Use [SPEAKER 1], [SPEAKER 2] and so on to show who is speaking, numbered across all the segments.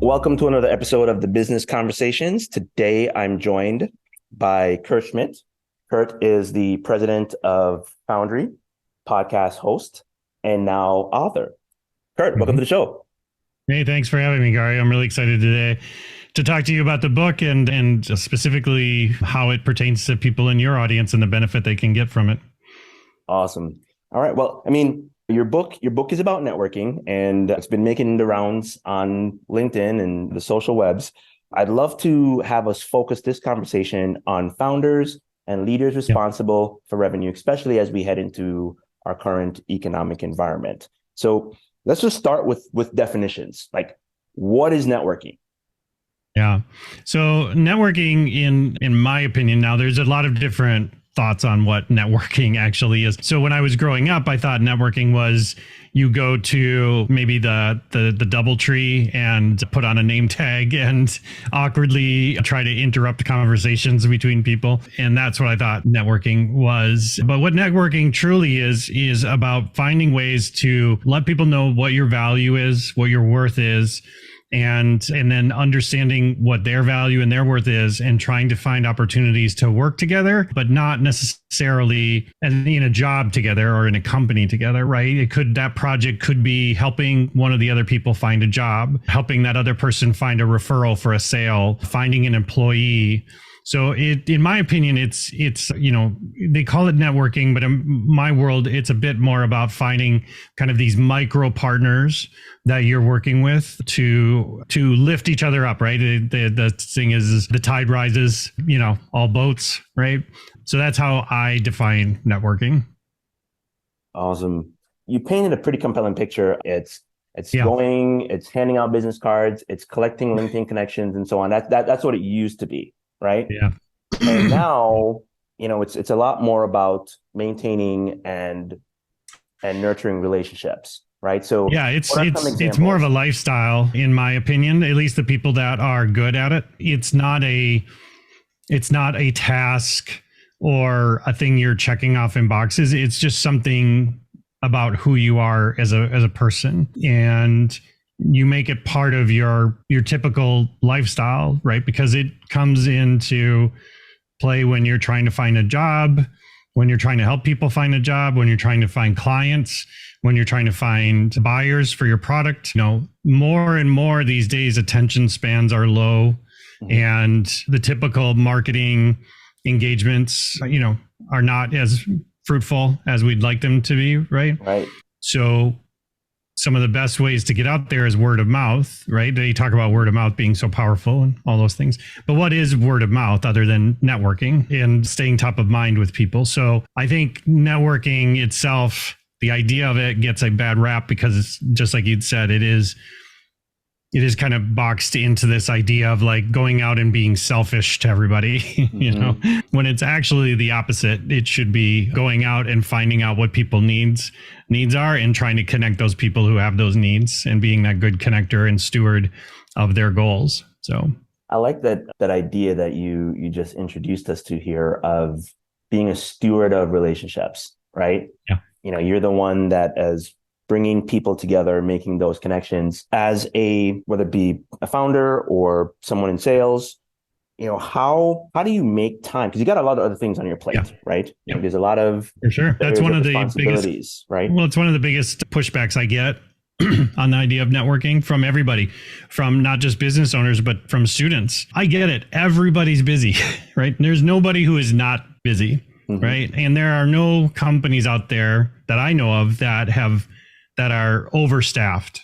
[SPEAKER 1] Welcome to another episode of the Business Conversations. Today, I'm joined by Kurt Schmidt. Kurt is the president of Foundry, podcast host, and now author. Kurt, welcome to the show.
[SPEAKER 2] Hey, thanks for having me, Garrio. I'm really excited today to talk to you about the book and specifically how it pertains to people in your audience and the benefit they can get from it.
[SPEAKER 1] Awesome. All right. Well, your book is about networking, and it's been making the rounds on LinkedIn and the social webs. I'd love to have us focus this conversation on founders and leaders responsible for revenue, especially as we head into our current economic environment. So let's just start with definitions. Like, what is networking?
[SPEAKER 2] Yeah. So networking, in my opinion, now there's a lot of different thoughts on what networking actually is. So when I was growing up, I thought networking was you go to maybe the DoubleTree and put on a name tag and awkwardly try to interrupt conversations between people. And that's what I thought networking was. But what networking truly is about finding ways to let people know what your value is, what your worth is, and then understanding what their value and their worth is and trying to find opportunities to work together, but not necessarily in a job together or in a company together, right? That project could be helping one of the other people find a job, helping that other person find a referral for a sale, finding an employee. So in my opinion, it's they call it networking, but in my world, it's a bit more about finding kind of these micro partners that you're working with to lift each other up, right? The thing is the tide rises, all boats, right? So that's how I define networking.
[SPEAKER 1] Awesome. You painted a pretty compelling picture. It's it's handing out business cards, it's collecting LinkedIn connections and so on. That's what it used to be. Right.
[SPEAKER 2] Yeah.
[SPEAKER 1] And now, it's a lot more about maintaining and nurturing relationships. Right. So
[SPEAKER 2] yeah, it's more of a lifestyle, in my opinion, at least the people that are good at it. It's not a task or a thing you're checking off in boxes. It's just something about who you are as a person. And you make it part of your typical lifestyle, right? Because it comes into play when you're trying to find a job, when you're trying to help people find a job, when you're trying to find clients, when you're trying to find buyers for your product. More and more these days, attention spans are low, and the typical marketing engagements, are not as fruitful as we'd like them to be, right?
[SPEAKER 1] Right.
[SPEAKER 2] So some of the best ways to get out there is word of mouth, right? They talk about word of mouth being so powerful and all those things. But what is word of mouth other than networking and staying top of mind with people? So I think networking itself, the idea of it gets a bad rap because it's just like you'd said, it is kind of boxed into this idea of like going out and being selfish to everybody, when it's actually the opposite. It should be going out and finding out what people needs are and trying to connect those people who have those needs and being that good connector and steward of their goals. So
[SPEAKER 1] I like that idea that you just introduced us to here of being a steward of relationships, right?
[SPEAKER 2] Yeah.
[SPEAKER 1] You're the one that is bringing people together, making those connections as whether it be a founder or someone in sales. How do you make time? Because you got a lot of other things on your plate, right?
[SPEAKER 2] Yeah.
[SPEAKER 1] There's a lot of
[SPEAKER 2] for sure. That's one of the biggest,
[SPEAKER 1] right?
[SPEAKER 2] Well, it's one of the biggest pushbacks I get on the idea of networking from everybody, from not just business owners, but from students. I get it. Everybody's busy, right? There's nobody who is not busy, right? And there are no companies out there that I know of that are overstaffed.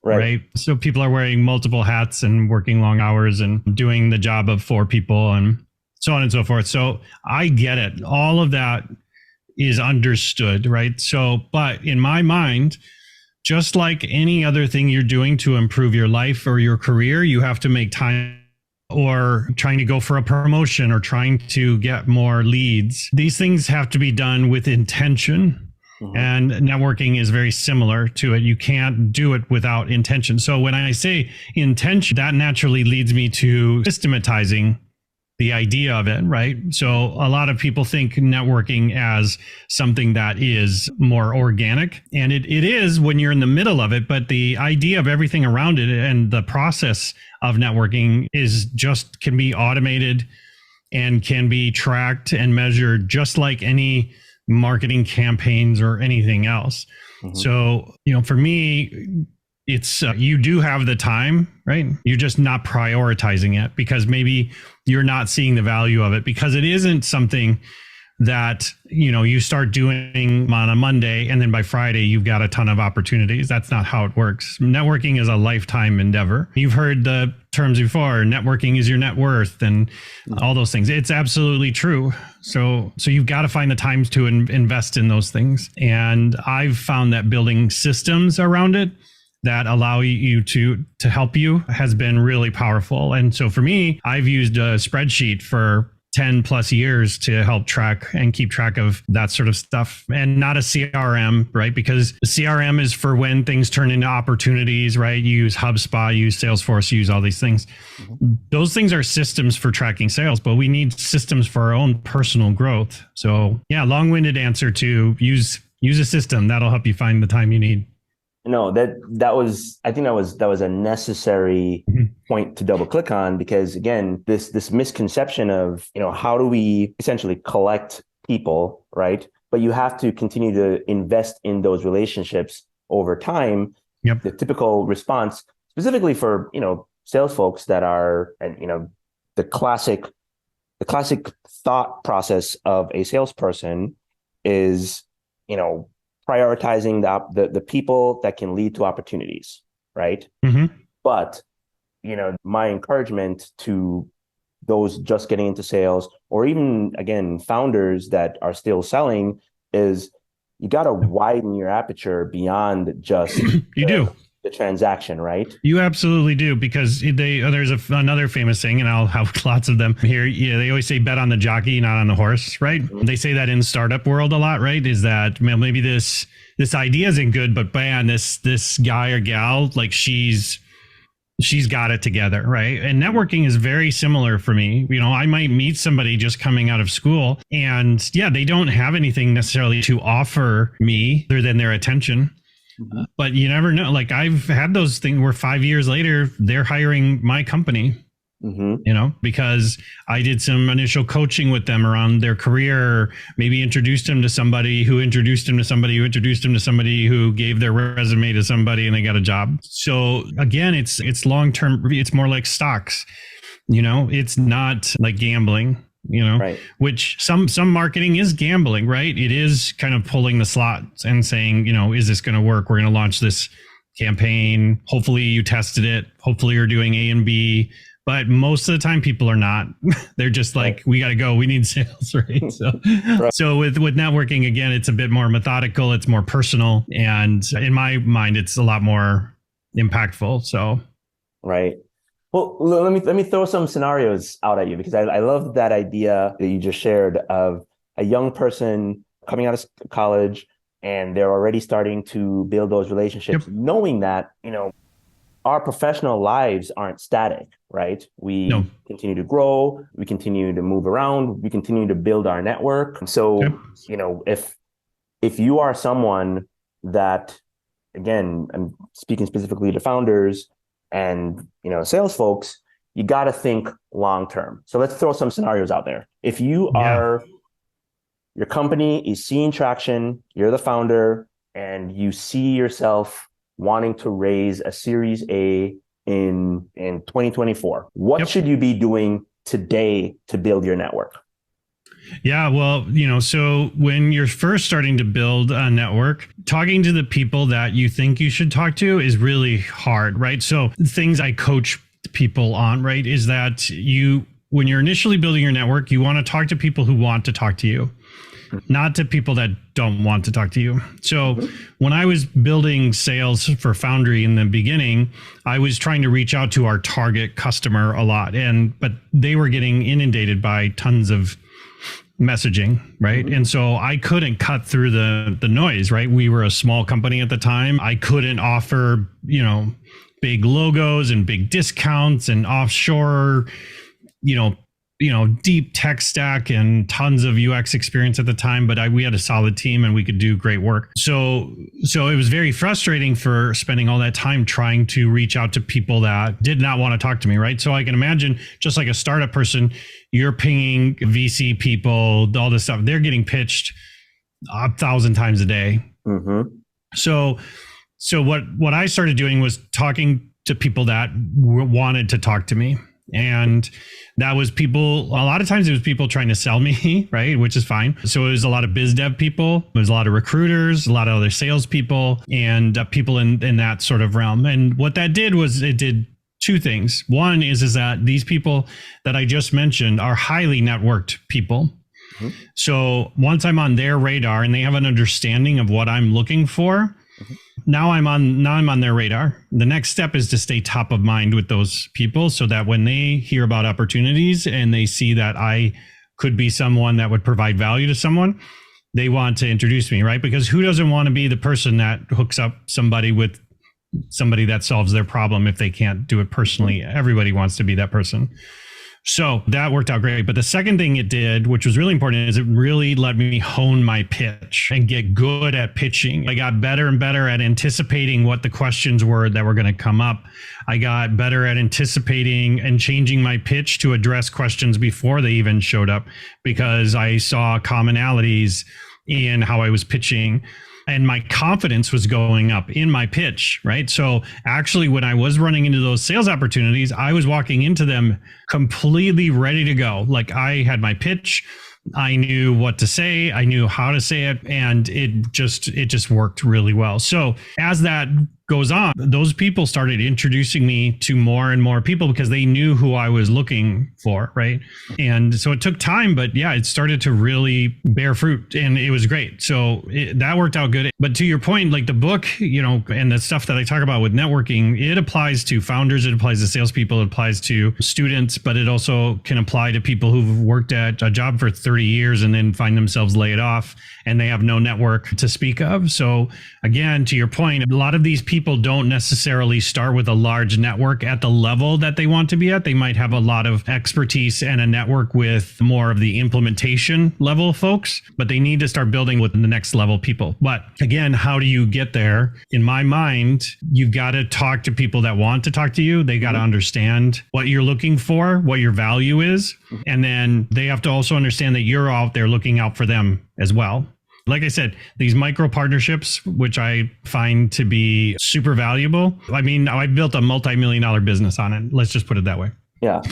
[SPEAKER 2] Right. So people are wearing multiple hats and working long hours and doing the job of 4 people and so on and so forth. So I get it. All of that is understood. Right. So, but in my mind, just like any other thing you're doing to improve your life or your career, you have to make time, or trying to go for a promotion or trying to get more leads. These things have to be done with intention. And networking is very similar to it. You can't do it without intention. So when I say intention, that naturally leads me to systematizing the idea of it, right? So a lot of people think networking as something that is more organic, and it is when you're in the middle of it, but the idea of everything around it and the process of networking is just can be automated and can be tracked and measured just like any marketing campaigns or anything else. So, for me, it's you do have the time, right? You're just not prioritizing it because maybe you're not seeing the value of it because it isn't something that, you start doing on a Monday and then by Friday you've got a ton of opportunities. That's not how it works. Networking is a lifetime endeavor. You've heard the terms before, networking is your net worth and all those things. It's absolutely true. So you've got to find the time to invest in those things. And I've found that building systems around it that allow you to help you has been really powerful. And so for me, I've used a spreadsheet for 10 plus years to help track and keep track of that sort of stuff, and not a CRM, right? Because the CRM is for when things turn into opportunities, right? You use HubSpot, you use Salesforce, you use all these things. Those things are systems for tracking sales, but we need systems for our own personal growth. So yeah, long-winded answer to use a system that'll help you find the time you need.
[SPEAKER 1] No, I think that was a necessary point to double click on, because again, this misconception of, how do we essentially collect people, right? But you have to continue to invest in those relationships over time.
[SPEAKER 2] Yep.
[SPEAKER 1] The typical response, specifically for, sales folks that are, and, the classic thought process of a salesperson is, prioritizing the people that can lead to opportunities, right? But, my encouragement to those just getting into sales, or even, again, founders that are still selling, is you got to widen your aperture beyond just the transaction, right?
[SPEAKER 2] You absolutely do, because there's another famous saying, and I'll have lots of them here. They always say bet on the jockey, not on the horse, right? They say that in startup world a lot, right? Is that maybe this idea isn't good, but man, this guy or gal, like she's got it together, right? And networking is very similar for me. I might meet somebody just coming out of school, and yeah, they don't have anything necessarily to offer me other than their attention. But you never know. Like I've had those things where 5 years later, they're hiring my company, because I did some initial coaching with them around their career, maybe introduced them to somebody who introduced them to somebody who introduced them to somebody who gave their resume to somebody and they got a job. So again, it's long-term. It's more like stocks, it's not like gambling.
[SPEAKER 1] Right.
[SPEAKER 2] Which some marketing is gambling, right? It is kind of pulling the slots and saying, is this going to work? We're going to launch this campaign. Hopefully you tested it. Hopefully you're doing A and B. But most of the time people are not. They're just like, we got to go. We need sales, right? So, so with networking, again, it's a bit more methodical. It's more personal. And in my mind, it's a lot more impactful. So,
[SPEAKER 1] right. Well, let me throw some scenarios out at you, because I love that idea that you just shared of a young person coming out of college and they're already starting to build those relationships, knowing that, our professional lives aren't static, right? We continue to grow, we continue to move around, we continue to build our network. So, if you are someone that, again, I'm speaking specifically to founders and, sales folks, you got to think long term. So let's throw some scenarios out there. If you are, your company is seeing traction, you're the founder, and you see yourself wanting to raise a Series A in 2024, what should you be doing today to build your network?
[SPEAKER 2] Yeah, well, so when you're first starting to build a network, talking to the people that you think you should talk to is really hard, right? So things I coach people on, right, is that when you're initially building your network, you want to talk to people who want to talk to you, not to people that don't want to talk to you. So when I was building sales for Foundry in the beginning, I was trying to reach out to our target customer a lot, but they were getting inundated by tons of messaging, right? And so I couldn't cut through the noise, right? We were a small company at the time. I couldn't offer, big logos and big discounts and offshore, deep tech stack and tons of UX experience at the time, but we had a solid team and we could do great work. So it was very frustrating for spending all that time trying to reach out to people that did not want to talk to me, right? So I can imagine, just like a startup person, you're pinging VC people, all this stuff. They're getting pitched 1,000 times a day.
[SPEAKER 1] Mm-hmm.
[SPEAKER 2] So what I started doing was talking to people that wanted to talk to me. And that was people, a lot of times it was people trying to sell me, right? Which is fine. So it was a lot of biz dev people, it was a lot of recruiters, a lot of other salespeople, and people in that sort of realm. And what that did was it did two things. One is that these people that I just mentioned are highly networked people. Mm-hmm. So once I'm on their radar and they have an understanding of what I'm looking for, mm-hmm. Now I'm on their radar. The next step is to stay top of mind with those people so that when they hear about opportunities and they see that I could be someone that would provide value to someone, they want to introduce me, right? Because who doesn't want to be the person that hooks up somebody with somebody that solves their problem if they can't do it personally? Everybody wants to be that person. So that worked out great. But the second thing it did, which was really important, is it really let me hone my pitch and get good at pitching. I got better and better at anticipating what the questions were that were going to come up. I got better at anticipating and changing my pitch to address questions before they even showed up, because I saw commonalities in how I was pitching. And my confidence was going up in my pitch, right? So actually, when I was running into those sales opportunities, I was walking into them completely ready to go. Like, I had my pitch, I knew what to say, I knew how to say it, and it just worked really well. So as that goes on, those people started introducing me to more and more people because they knew who I was looking for, right? And so it took time, but yeah, it started to really bear fruit and it was great. So that worked out good. But to your point, like the book, and the stuff that I talk about with networking, it applies to founders, it applies to salespeople, it applies to students, but it also can apply to people who've worked at a job for 30 years and then find themselves laid off and they have no network to speak of. So again, to your point, a lot of these people don't necessarily start with a large network at the level that they want to be at. They might have a lot of expertise and a network with more of the implementation level folks, but they need to start building with the next level people. But again, how do you get there? In my mind, you've got to talk to people that want to talk to you. They got to understand what you're looking for, what your value is. And then they have to also understand that you're out there looking out for them as well. Like I said, these micro partnerships, which I find to be super valuable. I mean, I built a multi-million-dollar business on it. Let's just put it that way.
[SPEAKER 1] Yeah.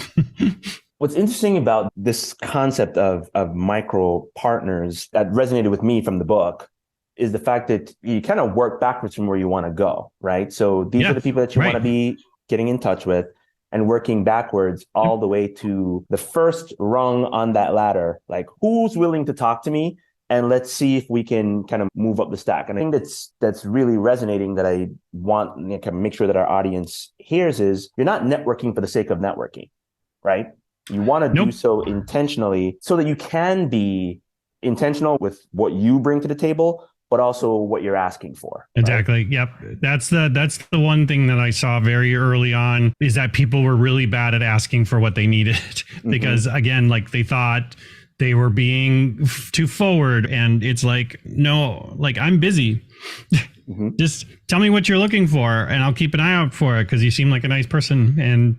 [SPEAKER 1] What's interesting about this concept of micro partners that resonated with me from the book is the fact that you kind of work backwards from where you want to go, right? So these are the people that you want to be getting in touch with and working backwards all the way to the first rung on that ladder. Like, who's willing to talk to me? And let's see if we can kind of move up the stack. And I think that's really resonating, that I want to kind of make sure that our audience hears, is you're not networking for the sake of networking, right? You want to do so intentionally so that you can be intentional with what you bring to the table, but also what you're asking for. Right?
[SPEAKER 2] Exactly. Yep. That's the one thing that I saw very early on, is that people were really bad at asking for what they needed because again, like they thought they were being too forward, and it's like, no, like, I'm busy. Just tell me what you're looking for and I'll keep an eye out for it because you seem like a nice person, and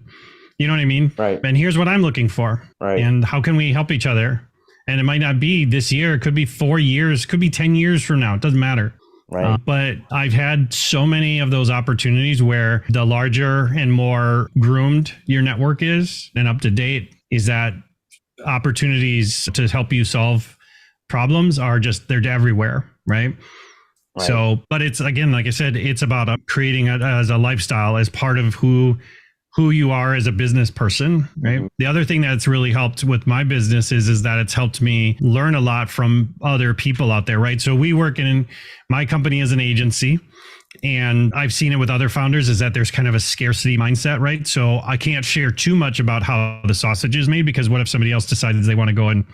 [SPEAKER 2] you know what I mean? Right. And here's what I'm looking for. Right. And how can we help each other? And it might not be this year, it could be 4 years, could be 10 years from now. It doesn't matter. Right. But I've had so many of those opportunities where the larger and more groomed your network is and up to date, is that opportunities to help you solve problems are just, they're everywhere, right? So, but it's, again, like I said, it's about creating it as a lifestyle, as part of who you are as a business person, right? The other thing that's really helped with my business is that it's helped me learn a lot from other people out there, right? So we work in my company as an agency, and I've seen it with other founders, is that there's kind of a scarcity mindset, right? So I can't share too much about how the sausage is made, because what if somebody else decides they want to go and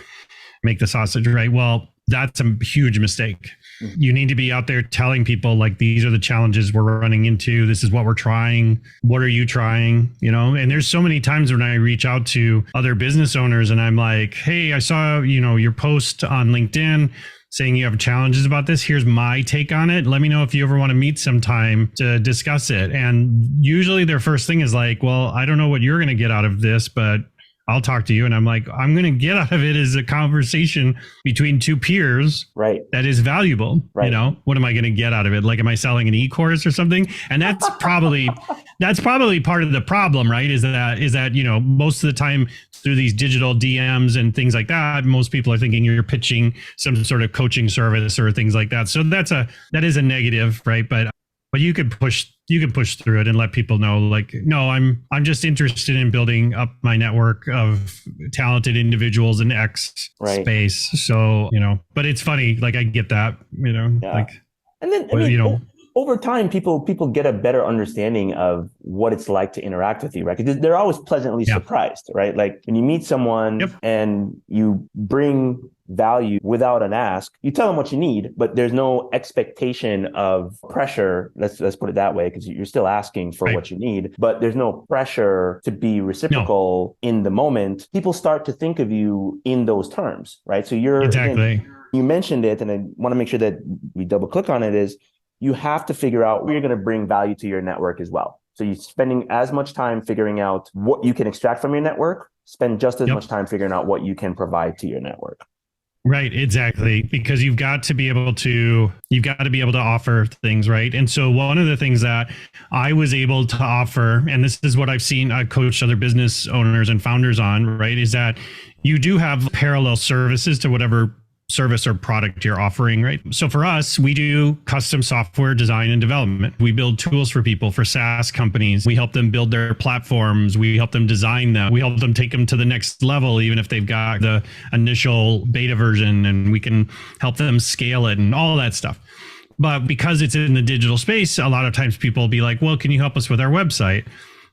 [SPEAKER 2] make the sausage, right? Well, That's a huge mistake.
[SPEAKER 1] Mhm.
[SPEAKER 2] You need to be out there telling people like, these are the challenges we're running into. This is what we're trying. What are you trying? You know, and there's so many times when I reach out to other business owners and I'm like, hey, I saw, your post on LinkedIn saying you have challenges about this. Here's my take on it. Let me know if you ever want to meet sometime to discuss it. And usually their first thing is like, well, I don't know what you're going to get out of this, but I'll talk to you. And I'm like, I'm going to get out of it is a conversation between two peers.
[SPEAKER 1] Right.
[SPEAKER 2] That is valuable.
[SPEAKER 1] Right.
[SPEAKER 2] What am I going to get out of it? Like, am I selling an e-course or something? And that's probably part of the problem, right? Is that, most of the time through these digital DMs and things like that, most people are thinking you're pitching some sort of coaching service or things like that. So that is a negative, right? But you could push through it and let people know, like, no, I'm just interested in building up my network of talented individuals in X space. So, but it's funny, like, I get that, like,
[SPEAKER 1] and then, over time, people get a better understanding of what it's like to interact with you, right? Because they're always pleasantly surprised, right? Like when you meet someone and you bring value without an ask, you tell them what you need, but there's no expectation of pressure. Let's put it that way, because you're still asking for what you need, but there's no pressure to be reciprocal in the moment. People start to think of you in those terms, right? So again, you mentioned it, and I want to make sure that we double click on it, is you have to figure out where you're going to bring value to your network as well. So you're spending as much time figuring out what you can extract from your network, spend just as much time figuring out what you can provide to your network.
[SPEAKER 2] Right, exactly. Because you've got to be able to offer things, right? And so one of the things that I was able to offer, and this is what I've coached other business owners and founders on, right, is that you do have parallel services to whatever service or product you're offering, right? So for us, we do custom software design and development. We build tools for people, for SaaS companies. We help them build their platforms. We help them design them. We help them take them to the next level, even if they've got the initial beta version, and we can help them scale it and all that stuff. But because it's in the digital space, a lot of times people will be like, well, can you help us with our website?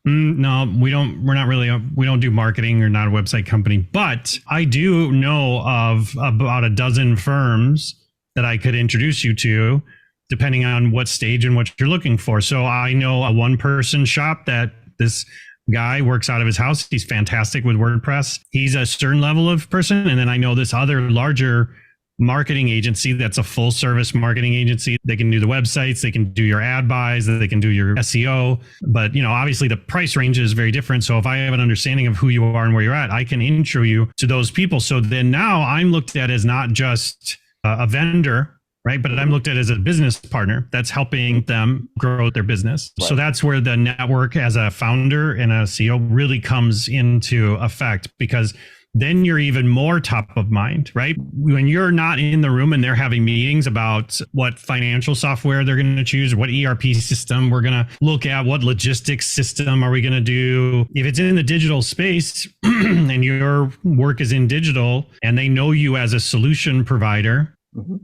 [SPEAKER 2] No, we don't. We're not really. We don't do marketing. Or not a website company. But I do know of about a dozen firms that I could introduce you to, depending on what stage and what you're looking for. So I know a one-person shop that this guy works out of his house. He's fantastic with WordPress. He's a certain level of person, and then I know this other larger marketing agency that's a full service marketing agency. They can do the websites, they can do your ad buys, they can do your SEO, but obviously the price range is very different. So if I have an understanding of who you are and where you're at, I can intro you to those people. So then now I'm looked at as not just a vendor, right? But I'm looked at as a business partner that's helping them grow their business. Right. So that's where the network as a founder and a CEO really comes into effect, because then you're even more top of mind, right? When you're not in the room and they're having meetings about what financial software they're going to choose, what ERP system we're going to look at, what logistics system are we going to do. If it's in the digital space and your work is in digital and they know you as a solution provider,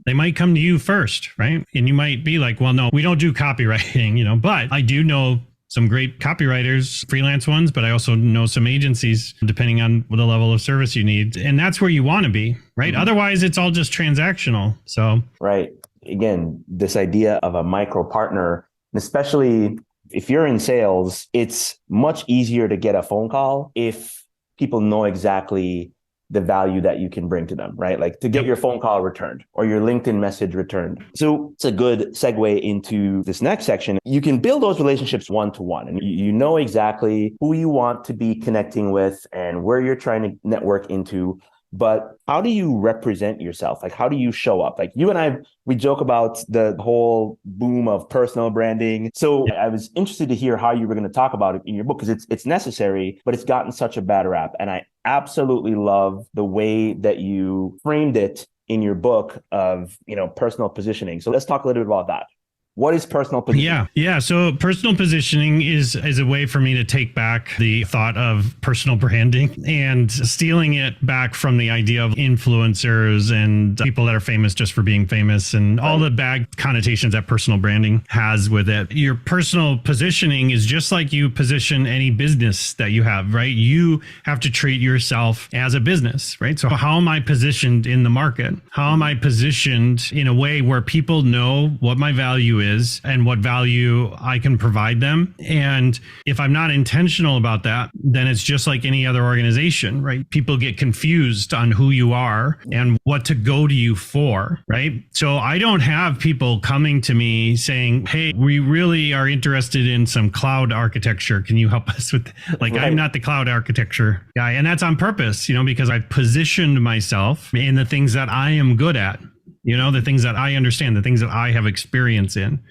[SPEAKER 2] they might come to you first, right? And you might be like, well, no, we don't do copywriting, but I do know some great copywriters, freelance ones, but I also know some agencies, depending on the level of service you need. And that's where you want to be, right? Otherwise, it's all just transactional. So,
[SPEAKER 1] right. Again, this idea of a micro partner, especially if you're in sales, it's much easier to get a phone call if people know exactly the value that you can bring to them, right? Like to get your phone call returned or your LinkedIn message returned. So it's a good segue into this next section. You can build those relationships one-to-one, and you know exactly who you want to be connecting with and where you're trying to network into. But how do you represent yourself? Like, how do you show up? Like you and I, we joke about the whole boom of personal branding. So I was interested to hear how you were going to talk about it in your book, because it's necessary, but it's gotten such a bad rap. And I absolutely love the way that you framed it in your book of, personal positioning. So let's talk a little bit about that. What is personal positioning?
[SPEAKER 2] Yeah. So personal positioning is a way for me to take back the thought of personal branding and stealing it back from the idea of influencers and people that are famous just for being famous and all the bad connotations that personal branding has with it. Your personal positioning is just like you position any business that you have, right? You have to treat yourself as a business, right? So how am I positioned in the market? How am I positioned in a way where people know what my value is and what value I can provide them? And if I'm not intentional about that, then it's just like any other organization, right? People get confused on who you are and what to go to you for, right? So I don't have people coming to me saying, hey, we really are interested in some cloud architecture. Can you help us with, like, I'm not the cloud architecture guy. And that's on purpose, because I've positioned myself in the things that I am good at. The things that I understand, the things that I have experience in.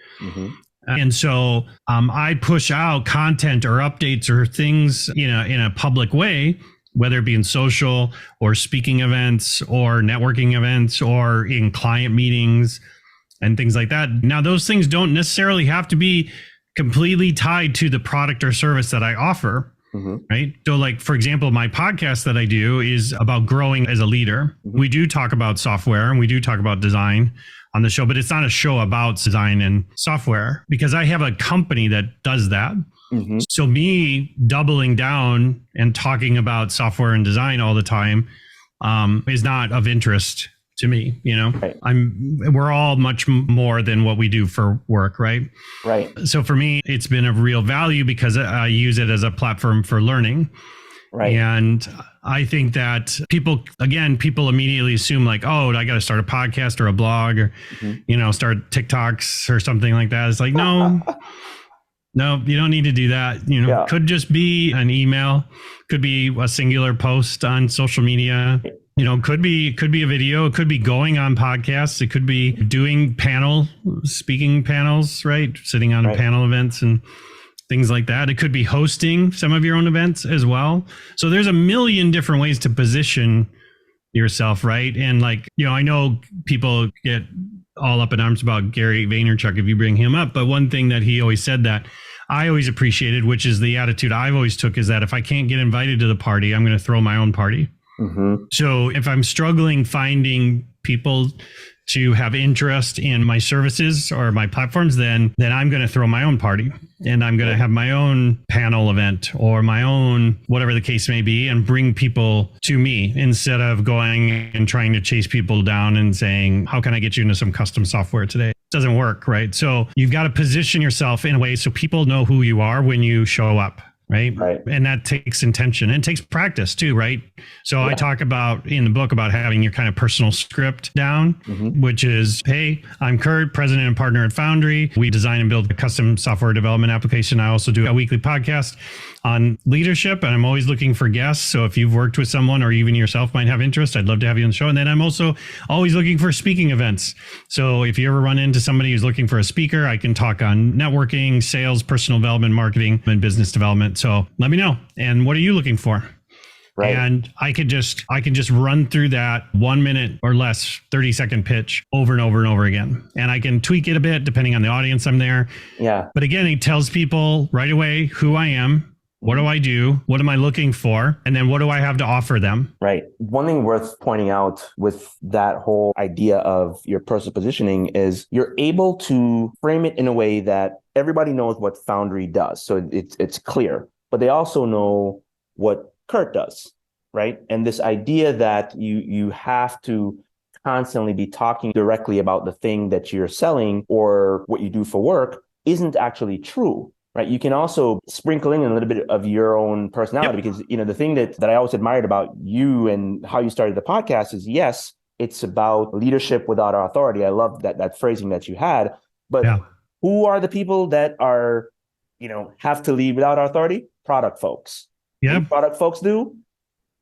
[SPEAKER 2] And so I push out content or updates or things in a public way, whether it be in social or speaking events or networking events or in client meetings and things like that. Now, those things don't necessarily have to be completely tied to the product or service that I offer. Right. So like, for example, my podcast that I do is about growing as a leader. We do talk about software and we do talk about design on the show, but it's not a show about design and software because I have a company that does that. So me doubling down and talking about software and design all the time is not of interest to me.
[SPEAKER 1] Right.
[SPEAKER 2] We're all much more than what we do for work, right?
[SPEAKER 1] Right.
[SPEAKER 2] So for me, it's been of real value because I use it as a platform for learning. Right. And I think that people immediately assume like, oh, I got to start a podcast or a blog or, start TikToks or something like that. It's like, no, you don't need to do that. Could just be an email, could be a singular post on social media. Could be a video. It could be going on podcasts. It could be doing speaking panels, right? Sitting on panel events and things like that. It could be hosting some of your own events as well. So there's a million different ways to position yourself, right? And like, I know people get all up in arms about Gary Vaynerchuk if you bring him up, but one thing that he always said that I always appreciated, which is the attitude I've always took, is that if I can't get invited to the party, I'm going to throw my own party. So if I'm struggling finding people to have interest in my services or my platforms, then I'm going to throw my own party and I'm going to have my own panel event or my own, whatever the case may be, and bring people to me instead of going and trying to chase people down and saying, how can I get you into some custom software today? It doesn't work, right? So you've got to position yourself in a way so people know who you are when you show up. Right. And that takes intention and it takes practice too. Right. So I talk about in the book about having your kind of personal script down, which is, hey, I'm Kurt, president and partner at Foundry. We design and build a custom software development application. I also do a weekly podcast on leadership and I'm always looking for guests. So if you've worked with someone or even yourself might have interest, I'd love to have you on the show. And then I'm also always looking for speaking events. So if you ever run into somebody who's looking for a speaker, I can talk on networking, sales, personal development, marketing, and business development. So let me know. And what are you looking for? Right. And I can just run through that 1 minute or less, 30-second pitch over and over and over again. And I can tweak it a bit depending on the audience I'm there. Yeah. But again, it tells people right away who I am. What do I do? What am I looking for? And then what do I have to offer them? Right. One thing worth pointing out with that whole idea of your personal positioning is you're able to frame it in a way that everybody knows what Foundry does. So it's clear, but they also know what Kurt does, right? And this idea that you have to constantly be talking directly about the thing that you're selling or what you do for work isn't actually true. Right. You can also sprinkle in a little bit of your own personality because, the thing that I always admired about you and how you started the podcast is, yes, it's about leadership without authority. I love that phrasing that you had. But who are the people that are, have to lead without authority? Product folks. Yeah. What product folks do?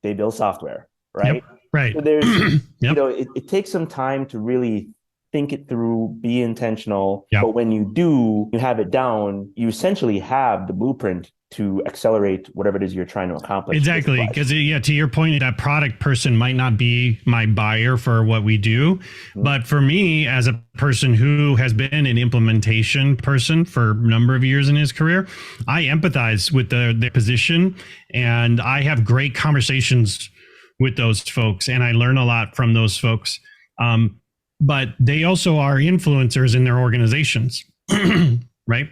[SPEAKER 2] They build software. Right. Yep. Right. So there's, it takes some time to really think it through, be intentional. Yep. But when you do, you have it down, you essentially have the blueprint
[SPEAKER 1] to accelerate whatever it is you're trying to accomplish.
[SPEAKER 2] Exactly. Because to your point, that product person might not be my buyer for what we do. Mm-hmm. But for me, as a person who has been an implementation person for a number of years in his career, I empathize with their position, and I have great conversations with those folks, and I learn a lot from those folks. But they also are influencers in their organizations, right?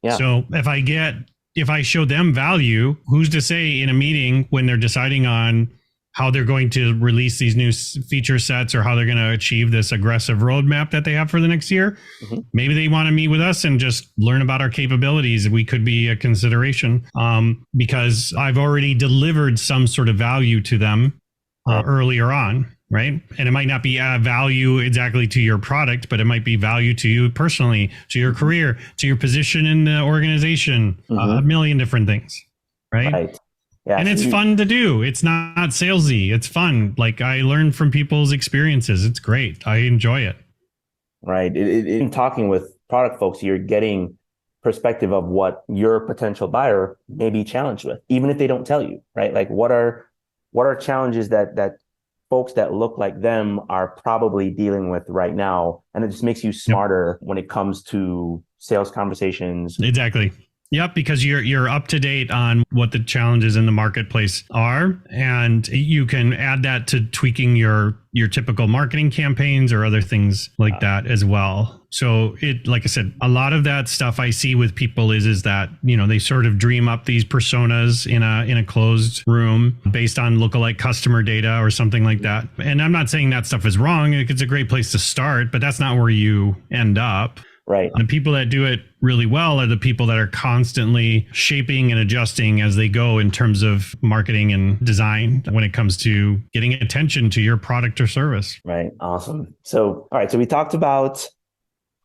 [SPEAKER 1] Yeah.
[SPEAKER 2] So if I show them value, who's to say in a meeting when they're deciding on how they're going to release these new feature sets or how they're going to achieve this aggressive roadmap that they have for the next year, mm-hmm. maybe they want to meet with us and just learn about our capabilities. We could be a consideration because I've already delivered some sort of value to them earlier on. Right. And it might not be value exactly to your product, but it might be value to you personally, to your career, to your position in the organization, mm-hmm. A million different things. Right. Yeah. And it's fun to do. It's not salesy. It's fun. Like, I learn from people's experiences. It's great. I enjoy it.
[SPEAKER 1] Right. In talking with product folks, you're getting perspective of what your potential buyer may be challenged with, even if they don't tell you. Right. Like, what are challenges that folks that look like them are probably dealing with right now. And it just makes you smarter when it comes to sales conversations.
[SPEAKER 2] Exactly. Yep, because you're up to date on what the challenges in the marketplace are, and you can add that to tweaking your typical marketing campaigns or other things like that as well. So like I said, a lot of that stuff I see with people is that, they sort of dream up these personas in a closed room based on lookalike customer data or something like that. And I'm not saying that stuff is wrong. It's a great place to start, but that's not where you end up.
[SPEAKER 1] Right.
[SPEAKER 2] The people that do it really well are the people that are constantly shaping and adjusting as they go in terms of marketing and design when it comes to getting attention to your product or service.
[SPEAKER 1] Right. Awesome. So, all right. So we talked about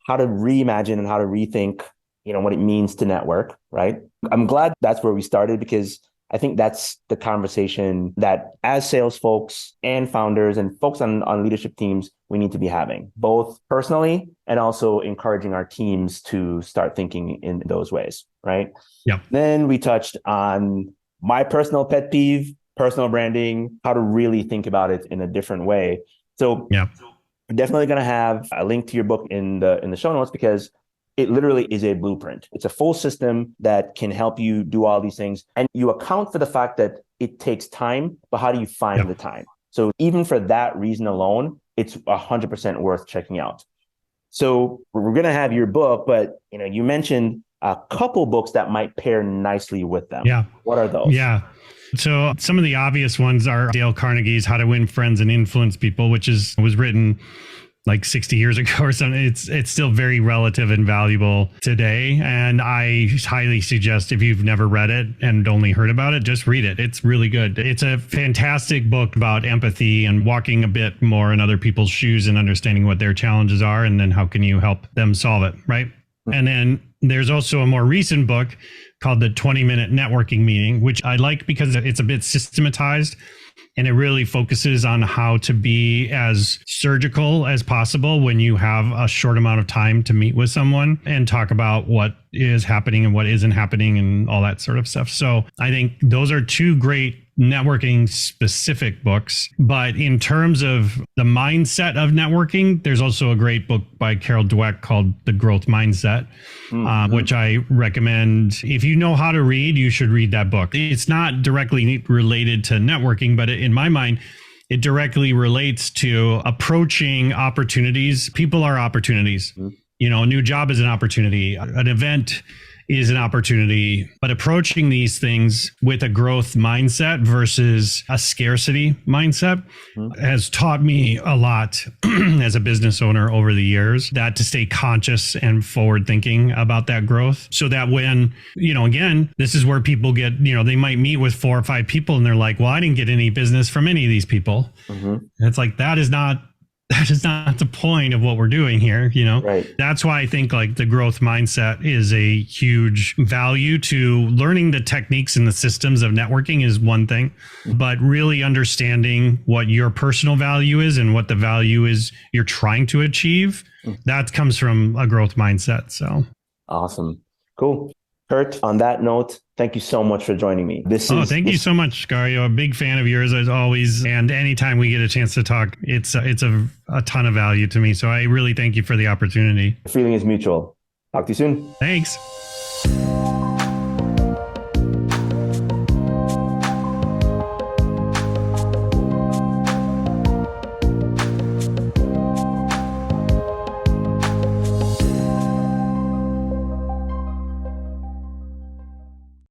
[SPEAKER 1] how to reimagine and how to rethink, what it means to network, right? I'm glad that's where we started, because I think that's the conversation that as sales folks and founders and folks on leadership teams, we need to be having, both personally and also encouraging our teams to start thinking in those ways, right?
[SPEAKER 2] Yeah.
[SPEAKER 1] Then we touched on my personal pet peeve, personal branding, how to really think about it in a different way. So we're definitely going to have a link to your book in the show notes, because it literally is a blueprint. It's a full system that can help you do all these things. And you account for the fact that it takes time, but how do you find the time? So even for that reason alone, it's 100% worth checking out. So we're going to have your book, but you mentioned a couple books that might pair nicely with them.
[SPEAKER 2] Yeah.
[SPEAKER 1] What are those?
[SPEAKER 2] Yeah. So some of the obvious ones are Dale Carnegie's How to Win Friends and Influence People, which was written like 60 years ago or something. It's still very relative and valuable today. And I highly suggest, if you've never read it and only heard about it, just read it. It's really good. It's a fantastic book about empathy and walking a bit more in other people's shoes and understanding what their challenges are, and then how can you help them solve it, right? And then there's also a more recent book called The 20-Minute Networking Meeting, which I like because it's a bit systematized. And it really focuses on how to be as surgical as possible when you have a short amount of time to meet with someone and talk about what is happening and what isn't happening and all that sort of stuff. So I think those are two great networking specific books. But in terms of the mindset of networking, there's also a great book by Carol Dweck called The Growth Mindset, which I recommend. If you know how to read, you should read that book. It's not directly related to networking, but in my mind, it directly relates to approaching opportunities. People are opportunities. A new job is an opportunity. An event is an opportunity, but approaching these things with a growth mindset versus a scarcity mindset has taught me a lot as a business owner over the years, that to stay conscious and forward thinking about that growth, so that when, again, this is where people get, they might meet with 4 or 5 people and they're like, well, I didn't get any business from any of these people. And it's like, that is not the point of what we're doing here, Right. That's why I think like the growth mindset is a huge value to learning the techniques and the systems of networking is one thing, but really understanding what your personal value is and what the value is you're trying to achieve. That comes from a growth mindset. So
[SPEAKER 1] awesome. Cool. Kurt, on that note, thank you so much for joining me.
[SPEAKER 2] Thank you so much, Garrio. A big fan of yours as always. And anytime we get a chance to talk, it's a ton of value to me. So I really thank you for the opportunity.
[SPEAKER 1] The feeling is mutual. Talk to you soon.
[SPEAKER 2] Thanks.